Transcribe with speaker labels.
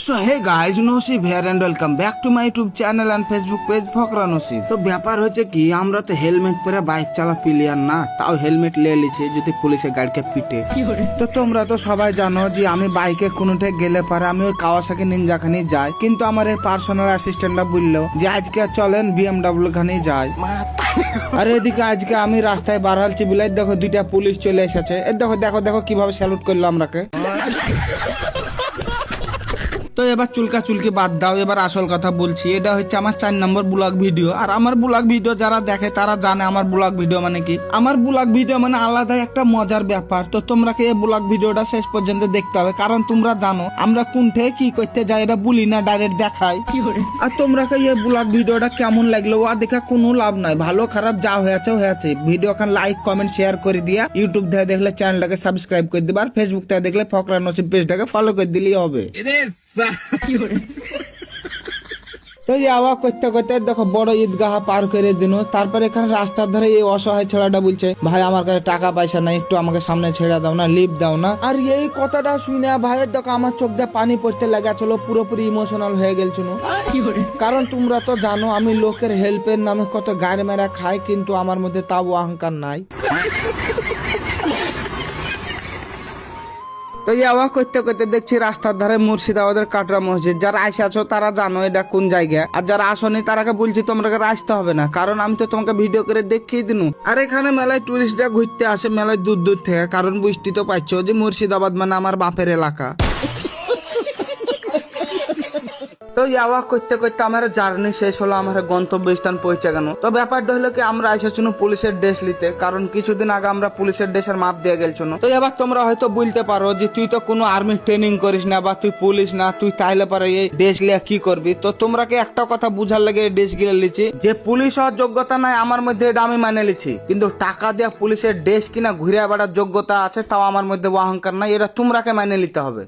Speaker 1: So hey guys, নসিব here and welcome back to my YouTube channel and Facebook page ফকরা নসিব। তো ব্যাপার হচ্ছে কি, আমরা তো হেলমেট পরে বাইক চালা প্লেয়ার না, তাও হেলমেট নিয়ে লিছি যদি পুলিশে গাড়িকে পিটে। তো তোমরা তো সবাই জানো যে আমি বাইকে কোনোটা গেলে পারে আমি ওই কাওয়াসাকি নিনজা খানি যাই, কিন্তু আমার এই পার্সোনাল অ্যাসিস্ট্যান্টরা বললো যে আজকে চলেন BMW খানি যাই। আর এদিকে আজকে আমি রাস্তায় বার হচ্ছি বিলাই দেখো দুইটা পুলিশ চলে এসেছে। দেখো দেখো দেখো কিভাবে স্যালুট করলো আমরাকে। তো এবার চুলকা চুলকি বাদ দাও, এবার আসল কথা বলছি। এটা হচ্ছে আমার 4 নম্বর ব্লগ ভিডিও। আর আমার ব্লগ ভিডিও যারা দেখে তারা জানে আমার ব্লগ ভিডিও মানে কি। আমার ব্লগ ভিডিও মানে আলাদা একটা মজার ব্যাপার। তো তোমরা কি এই ব্লগ ভিডিওটা শেষ পর্যন্ত দেখতে হবে, কারণ তোমরা জানো আমরা কোনঠে কি করতে যাই, এটা বলি না, ডাইরেক্ট দেখাই। আর তোমরা কি এই ব্লগ ভিডিওটা কেমন লাগলো ওয়া দেখা কোনো লাভ নাই, ভালো খারাপ যা হয়েছে হয়েছে। ভিডিও খান লাইক কমেন্ট শেয়ার করে দিয়া, ইউটিউব থেকে দেখলে চ্যানেলটাকে সাবস্ক্রাইব করে দিবা, আর ফেসবুক থেকে দেখলে ফকরা নসিব পেজটাকে ফলো করে দিলেই হবে। তো যাওয়া করতে করতে দেখো বড় ঈদগাহ পার করে দিন। তারপর এখানে রাস্তার ধারে এই অসহায় ছেলেটা বলছে, ভাই আমার কাছে টাকা পয়সা নাই, একটু আমাকে সামনে ছেড়ে দাও না, লিফট দাও না। আর এই কথাটা শুনে ভাইয়ের দেখো আমার চোখ দিয়ে পানি পড়তে লেগেছিল, পুরোপুরি ইমোশনাল হয়ে গেছিল। কারণ তোমরা তো জানো আমি লোকের হেল্পের নামে কত গাড়ি মেরা খাই, কিন্তু আমার মধ্যে তাও অহংকার নাই। তো যাওয়া করতে করতে দেখছি রাস্তার ধারে মুর্শিদাবাদের কাটরা মসজিদ। যারা আইসে আছো তারা জানো এটা কোন জায়গা, আর যারা আসনি তারাকে বলছি তোমরা আসতে হবে না, কারণ আমি তো তোমাকে ভিডিও করে দেখিয়ে দিনু। আর এখানে মেলায় টুরিস্টরা ঘুরতে আসে, মেলায় দূর দূর থেকে, কারণ বুঝতে তো পারছো যে মুর্শিদাবাদ মানে আমার বাপের এলাকা। তো যাওয়া করতে করতে আমার জার্নি শেষ হলো, আমার গন্তব্যস্থান পৌঁছে গেল। তো ব্যাপারটা হলো কি, আমরা এসেছিল পুলিশের ড্রেস নিতে, কারণ কিছুদিন আগে আমরা পুলিশের ড্রেসের মাপ দিয়ে গেছিল। তো এবার তোমরা হয়তো বলতে পারো যে তুই তো কোনো আর্মি ট্রেনিং করিস না, বা তুই পুলিশ না, তুই তাইলে পারে এই ড্রেস লিয়া কি করবি। তো তোমরা কি একটা কথা বুঝার লাগে এই ড্রেস গিলে লিছি, যে পুলিশ হওয়ার যোগ্যতা নাই আমার মধ্যে, এটা আমি মানে লিছি, কিন্তু টাকা দিয়ে পুলিশের ড্রেস কিনা ঘুরে বেড়ার যোগ্যতা আছে, তাও আমার মধ্যে অহংকার নাই, এটা তোমরাকে মানে নিতে হবে।